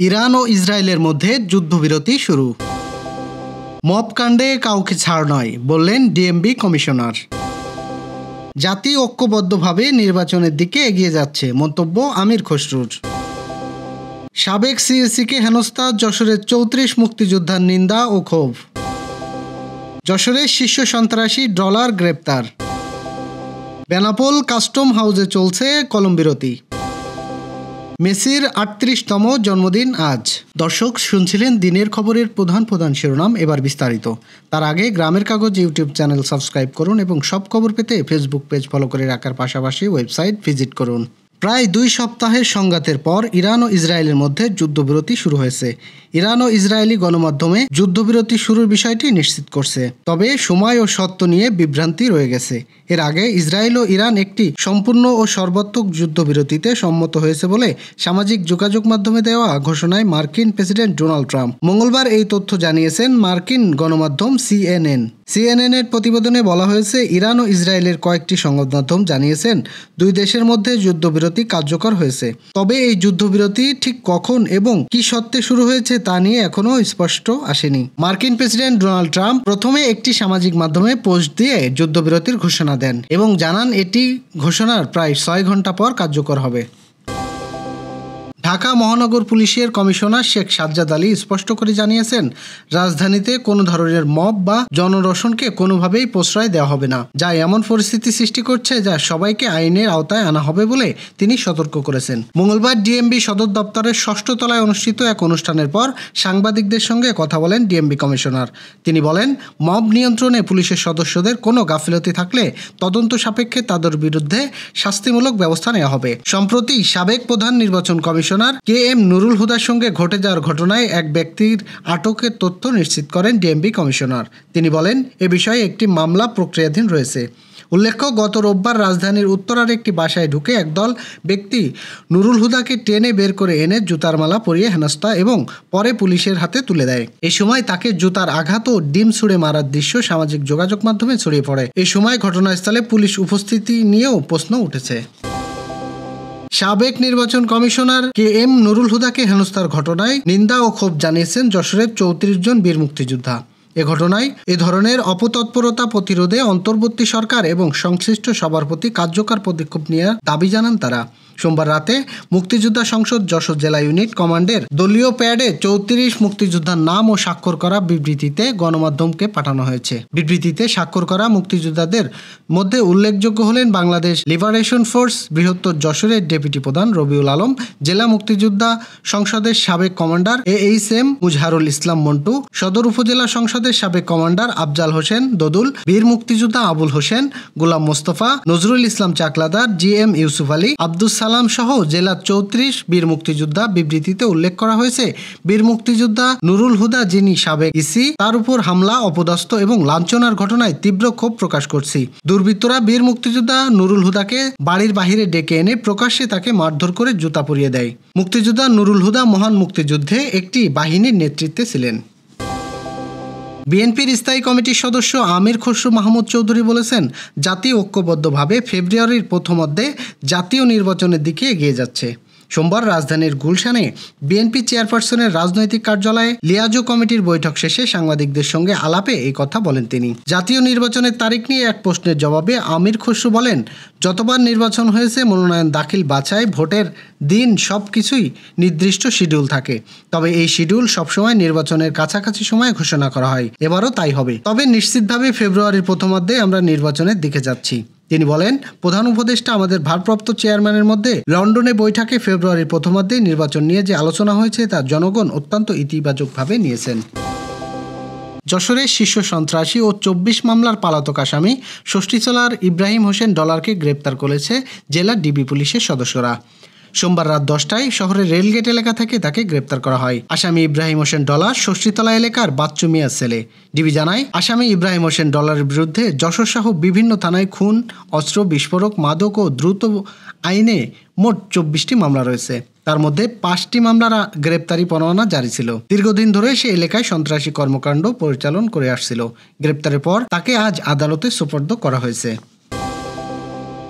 Iran ও ইসরায়েলের মধ্যে যুদ্ধবিরতি শুরু। মব কাণ্ডে কাউকে ছাড় নয় বললেন ডিএমবি কমিশনার। জাতি ঐক্যবদ্ধভাবে নির্বাচনের দিকে এগিয়ে যাচ্ছে মন্তব্য আমির খসরুর। সাবেক সিএসিকে হেনস্থা, যশোরের ৩৪ মুক্তিযোদ্ধার নিন্দা ও ক্ষোভ। যশোরের শীর্ষ সন্ত্রাসী ডলার গ্রেপ্তার। বেনাপোল কাস্টম হাউসে চলছে কলমবিরতি। মেসির ৩৮তম জন্মদিন আজ। দর্শক, শুনছিলেন দিনের খবরের প্রধান শিরোনাম, এবার বিস্তারিত। তার আগে গ্রামের কাগজ ইউটিউব চ্যানেল সাবস্ক্রাইব করুন এবং সব খবর পেতে ফেসবুক পেজ ফলো করে রাখার পাশাপাশি ওয়েবসাইট ভিজিট করুন। প্রায় ২ সপ্তাহের সংঘাতের পর ইরান ও ইসরায়েলের মধ্যে যুদ্ধবিরতি শুরু হয়েছে। ইরান ও ইসরায়েলি গণমাধ্যমে যুদ্ধবিরতি শুরুর বিষয়টি নিশ্চিত করছে, তবে সময় ও সত্য নিয়ে বিভ্রান্তি রয়ে গেছে। এর আগে ইসরায়েল ও ইরান একটি সম্পূর্ণ ও সর্বাত্মক যুদ্ধবিরতিতে সম্মত হয়েছে বলে সামাজিক যোগাযোগ মাধ্যমে দেওয়া ঘোষণায় মার্কিন প্রেসিডেন্ট ডোনাল্ড ট্রাম্প মঙ্গলবার এই তথ্য জানিয়েছেন মার্কিন গণমাধ্যম সিএনএন-এর প্রতিবেদনে বলা হয়েছে, ইরান ও ইসরায়েলের কয়েকটি সংবাদ মাধ্যম জানিয়েছেন দুই দেশের মধ্যে যুদ্ধবিরতি কার্যকর হয়েছে। তবে এই যুদ্ধবিরতি ঠিক কখন এবং কি সত্ত্বে শুরু হয়েছে তা নিয়ে এখনও স্পষ্ট আসেনি। মার্কিন প্রেসিডেন্ট ডোনাল্ড ট্রাম্প প্রথমে একটি সামাজিক মাধ্যমে পোস্ট দিয়ে যুদ্ধবিরতির ঘোষণা দেন এবং জানান এটি ঘোষণার প্রায় ৬ ঘন্টা পর কার্যকর হবে। ঢাকা মহানগর পুলিশের কমিশনার শেখ সাজ্জাদ আলী স্পষ্ট করে জানিয়েছেন, রাজধানীতে কোনো ধরনের মব বা জনরোষণকে কোনোভাবেই প্রশ্রয় দেওয়া হবে না, যা এমন পরিস্থিতি সৃষ্টি করছে যা সবাইকে আইনের আওতায় আনা হবে বলে তিনি সতর্ক করেছেন। মঙ্গলবার ডিএমবি সদর দপ্তরের ৬ষ্ঠ তলায় অনুষ্ঠিত এক অনুষ্ঠানের পর সাংবাদিকদের সঙ্গে কথা বলেন ডিএমবি কমিশনার। তিনি বলেন, মব নিয়ন্ত্রণে পুলিশের সদস্যদের কোনো গাফিলতি থাকলে তদন্ত সাপেক্ষে তাদের বিরুদ্ধে শাস্তিমূলক ব্যবস্থা নেওয়া হবে। সম্প্রতি সাবেক প্রধান নির্বাচন কমিশনার কে.এম. নুরুল হুদার সঙ্গে ঘটে যাওয়ার ঘটনায় এক ব্যক্তির আটকের তথ্য নিশ্চিত করেন ডিএমবি কমিশনার। তিনি বলেন, এ বিষয়ে একটি মামলা প্রক্রিয়াধীন রয়েছে। উল্লেখ্য, গত রোববার রাজধানীর উত্তরার একটি বাসায় ঢুকে একদল ব্যক্তি নুরুল হুদাকে টেনে বের করে এনে জুতার মালা পরিয়ে হেনস্থা এবং পরে পুলিশের হাতে তুলে দেয়। এ সময় তাকে জুতার আঘাত ও ডিম ছুঁড়ে মারার দৃশ্য সামাজিক যোগাযোগ মাধ্যমে ছড়িয়ে পড়ে। এ সময় ঘটনাস্থলে পুলিশ উপস্থিতি নিয়েও প্রশ্ন উঠেছে। সাবেক নির্বাচন কমিশনার কে.এম. নুরুল হুদাকে হেনস্থার ঘটনায় নিন্দা ও ক্ষোভ জানিয়েছেন যশোরের ৩৪ জন বীর মুক্তিযোদ্ধা। এ ঘটনায় এ ধরনের অপতৎপরতা প্রতিরোধে অন্তর্বর্তী সরকার এবং সংশ্লিষ্ট সবার প্রতি কার্যকর পদক্ষেপ নেওয়ার দাবি জানান তারা। সোমবার রাতে মুক্তিযোদ্ধা সংসদ যশোর জেলা ইউনিট কমান্ডের দলীয় প্যাডে ৩৪ মুক্তিযোদ্ধার নাম ও স্বাক্ষর করা বিবৃতিতে গণমাধ্যমকে পাঠানো হয়েছে। বিবৃতিতে স্বাক্ষর করা মুক্তিযোদ্ধাদের মধ্যে উল্লেখযোগ্য হলেন বাংলাদেশ লিবারেশন ফোর্স বৃহত্তর যশোরের ডেপুটি প্রধান রবিউল আলম, জেলা মুক্তিযোদ্ধা সংসদের সাবেক কমান্ডার এএইচএম মুজহারুল ইসলাম মন্টু, সদর উপজেলা সংসদের সাবেক কমান্ডার আফজাল হোসেন দোদুল, বীর মুক্তিযোদ্ধা আবুল হোসেন, গোলাম মোস্তফা, নজরুল ইসলাম চাকলাদার, জিএম ইউসুফ আলী, আব্দুস সালাম সহ জেলার ৩৪ বীর মুক্তিযোদ্ধা। বিবৃতিতে উল্লেখ করা হয়েছে, বীর মুক্তিযোদ্ধা নুরুল হুদা যিনি সাবেক ইসি, তার উপর হামলা, অপদস্থ এবং লাঞ্ছনার ঘটনায় তীব্র ক্ষোভ প্রকাশ করছি। দুর্বৃত্তরা বীর মুক্তিযোদ্ধা নুরুল হুদাকে বাড়ির বাহিরে ডেকে এনে প্রকাশ্যে তাকে মারধর করে জুতা পরিয়ে দেয়। মুক্তিযোদ্ধা নুরুল হুদা মহান মুক্তিযুদ্ধে একটি বাহিনীর নেতৃত্বে ছিলেন। বিএনপির স্থায়ী কমিটির সদস্য আমির খসরু মাহমুদ চৌধুরী বলেছেন, জাতি ঐক্যবদ্ধভাবে ফেব্রুয়ারির প্রথমার্ধে জাতীয় নির্বাচনের দিকে এগিয়ে যাচ্ছে। সোমবার রাজধানীর গুলশানে বিএনপি চেয়ারপারসনের রাজনৈতিক কার্যালয়ে লিয়াজো কমিটির বৈঠক শেষে সাংবাদিকদের সঙ্গে আলাপে এই কথা বলেন তিনি। জাতীয় নির্বাচনের তারিখ নিয়ে এক প্রশ্নের জবাবে আমির খসরু বলেন, যতবার নির্বাচন হয়েছে মনোনয়ন দাখিল, বাছাই, ভোটের দিন সবকিছুই নির্দিষ্ট শিডিউল থাকে। তবে এই শিডিউল সবসময় নির্বাচনের কাছাকাছি সময়ে ঘোষণা করা হয়। এবারও তাই হবে। তবে নিশ্চিতভাবে ফেব্রুয়ারির প্রথমার্ধে আমরা নির্বাচনের দিকে যাচ্ছি। তিনি বলেন, প্রধান উপদেষ্টা আমাদের ভারপ্রাপ্ত চেয়ারম্যানের মধ্যে লন্ডনে বৈঠকে ফেব্রুয়ারির প্রথমার্ধে নির্বাচন নিয়ে যে আলোচনা হয়েছে তা জনগণ অত্যন্ত ইতিবাচকভাবে নিয়েছেন। যশোরের শীর্ষ সন্ত্রাসী ও ২৪ মামলার পলাতক আসামি ষষ্ঠীচলার ইব্রাহিম হোসেন ডলারকে গ্রেপ্তার করেছে জেলা ডিবি পুলিশের সদস্যরা। সোমবার রাত 10টায় শহরের রেলগেট এলাকা থেকে তাকে গ্রেপ্তার করা হয়। আসামি ইব্রাহিম হোসেন ডলার ষষ্ঠীতলা এলাকার বাচ্চু মিয়ার ছেলে। ডিবি জানায়, আসামি ইব্রাহিম হোসেন ডলারের বিরুদ্ধে যশোর সহ বিভিন্ন থানায় খুন, অস্ত্র, বিস্ফোরক, মাদক ও দ্রুত আইনে মোট 24টি মামলা রয়েছে। তার মধ্যে 5টি মামলার গ্রেপ্তারি পরোয়ানা জারি ছিল। দীর্ঘদিন ধরে সে এলাকায় সন্ত্রাসী কর্মকাণ্ড পরিচালন করে আসছিল। গ্রেপ্তারের পর তাকে আজ আদালতে সোপর্দ করা হয়েছে।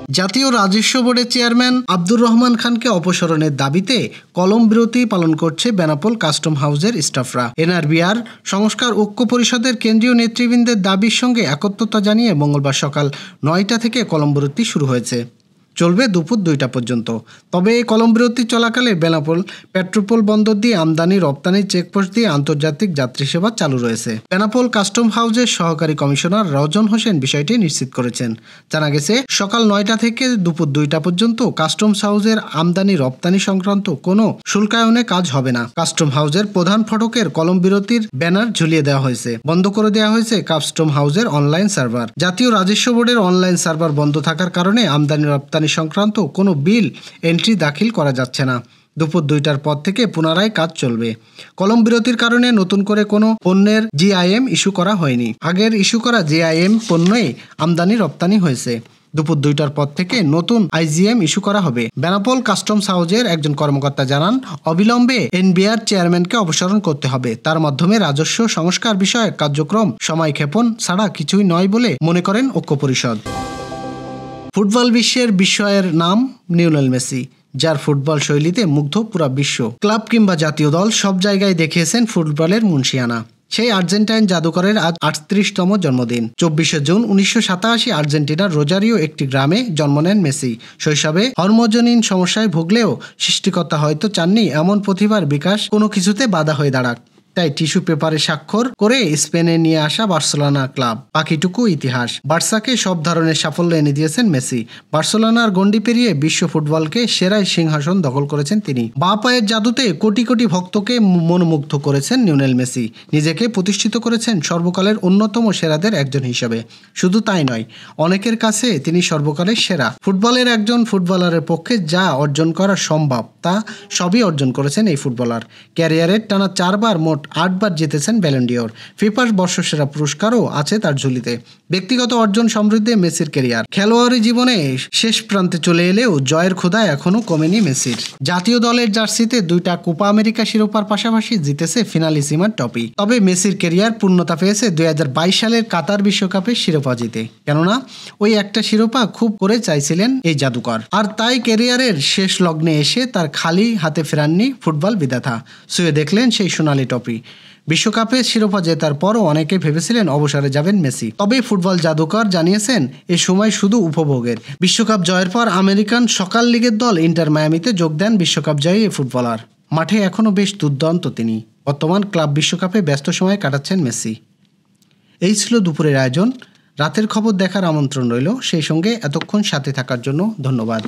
জাতীয় রাজস্ব বোর্ডের চেয়ারম্যান আব্দুর রহমান খানকে অপসারণের দাবিতে কলম বিরতি পালন করছে বেনাপোল কাস্টম হাউসের স্টাফরা। এনআরবিআর সংস্কার ঐক্য পরিষদের কেন্দ্রীয় নেতৃবৃন্দের দাবির সঙ্গে একত্রতা জানিয়ে মঙ্গলবার সকাল 9টা থেকে কলম বিরতি শুরু হয়েছে, চলবে দুপুর 2টা পর্যন্ত। তবে এই কলম বিরতি চলাকালে বেনাপোল পেট্রোপোল বন্দর দিয়ে আমদানি রপ্তানি চেকপোস্ট দিয়ে আন্তর্জাতিক যাত্রী সেবা চালু রয়েছে। বেনাপোল কাস্টম হাউসের সহকারী কমিশনার রওজন হোসেন বিষয়টি নিশ্চিত করেছেন। জানা গেছে, সকাল 9টা থেকে দুপুর 2টা পর্যন্ত কাস্টমস হাউসের আমদানি রপ্তানি সংক্রান্ত কোনো শুল্কায়নে কাজ হবে না। কাস্টম হাউসের প্রধান ফটকের কলম বিরতির ব্যানার ঝুলিয়ে দেওয়া হয়েছে। বন্ধ করে দেওয়া হয়েছে কাস্টম হাউসের অনলাইন সার্ভার। জাতীয় রাজস্ব বোর্ডের অনলাইন সার্ভার বন্ধ থাকার কারণে আমদানি রপ্তানি সংক্রান্ত কোনো বিল এন্ট্রি দাখিল করা যাচ্ছে না। দুপুর 2টার পর থেকে পুনরায় কাজ চলবে। কলম বিরতির কারণে নতুন করে কোনো পণ্যের জিআইএম ইস্যু করা হয়নি। আগের ইস্যু করা জিআইএম পণ্যই আমদানি রপ্তানি হয়েছে। দুপুর 2টার পর থেকে নতুন আইজিএম ইস্যু করা হবে। বেনাপোল কাস্টমস হাউসের একজন কর্মকর্তা জানান, অবিলম্বে এনবিআর চেয়ারম্যানকে অপসারণ করতে হবে। তার মাধ্যমে রাজস্ব সংস্কার বিষয়ক কার্যক্রম সময়ক্ষেপণ ছাড়া কিছুই নয় বলে মনে করেন ঐক্য পরিষদ। ফুটবল বিশ্বের বিস্ময়ের নাম লিওনেল মেসি, যার ফুটবল শৈলীতে মুগ্ধ পুরা বিশ্ব। ক্লাব কিংবা জাতীয় দল সব জায়গায় দেখিয়েছেন ফুটবলের মুনশিয়ানা। সেই আর্জেন্টাইন জাদুকরের আজ 38তম জন্মদিন। 24শে জুন 1987 আর্জেন্টিনার রোজারিও একটি গ্রামে জন্ম নেন মেসি। শৈশবে হরমোজনিন সমস্যায় ভুগলেও সৃষ্টিকর্তা হয়তো চাননি এমন প্রতিভার বিকাশ কোনো কিছুতে বাধা হয়ে দাঁড়াক। তাই টিস্যু পেপারে স্বাক্ষর করে স্পেনে নিয়ে আসা বার্সেলোনা ক্লাব। বাকিটুকু ইতিহাস। বার্সাকে সব ধরনের সাফল্য এনে দিয়েছেন মেসি। বার্সেলোনার গণ্ডি পেরিয়ে বিশ্ব ফুটবলকে সেরাই সিংহাসন দখল করেছেন তিনি। বাঁ পায়ের জাদুতে কোটি কোটি ভক্তকে মনোমুগ্ধ করেছেন লিওনেল মেসি। নিজেকে প্রতিষ্ঠিত করেছেন সর্বকালের অন্যতম সেরাদের একজন হিসেবে। শুধু তাই নয়, অনেকের কাছে তিনি সর্বকালের সেরা। ফুটবলের একজন ফুটবলারের পক্ষে যা অর্জন করা সম্ভব তা সবই অর্জন করেছেন এই ফুটবলার। ক্যারিয়ারের টানা 4বার মোট 8বার জিতেছেন ব্যালন ডিওর। ফিফার বর্ষসেরা পুরস্কারও আছে তার ঝুলিতে। ব্যক্তিগত অর্জন সমৃদ্ধে মেসির ক্যারিয়ার। খেলোয়াড়ি জীবনে শেষ প্রান্তে চলে এলেও জয়ের ক্ষুধা এখনো কমেনি মেসির। জাতীয় দলের জার্সিতে 2টা কোপা আমেরিকা শিরোপার পাশাপাশি জিতেছে ফিনালিসিমার ট্রফি। তবে মেসির ক্যারিয়ার পূর্ণতা পেয়েছে 2022 সালের কাতার বিশ্বকাপের শিরোপা জিতে। কেননা ওই একটা শিরোপা খুব করে চাইছিলেন এই জাদুকর। আর তাই ক্যারিয়ারের শেষ লগ্নে এসে তার খালি হাতে ফেরাননি ফুটবল বিধাতা। ছুঁয়ে দেখলেন সেই সোনালী ট্রফি। বিশ্বকাপে শিরোপা জেতার পরও অনেকে ভেবেছিলেন অবসরে যাবেন মেসি। তবে ফুটবল জাদুকর জানিয়েছেন এ সময় শুধু উপভোগের। বিশ্বকাপ জয়ের পর আমেরিকান সকাল লিগের দল ইন্টার মায়ামিতে যোগ দেন বিশ্বকাপ জয়ী এই ফুটবলার। মাঠে এখনও বেশ দুর্দান্ত তিনি। বর্তমান ক্লাব বিশ্বকাপে ব্যস্ত সময় কাটাচ্ছেন মেসি। এই ছিল দুপুরের আয়োজন। রাতের খবর দেখার আমন্ত্রণ রইল। সেই সঙ্গে এতক্ষণ সাথে থাকার জন্য ধন্যবাদ।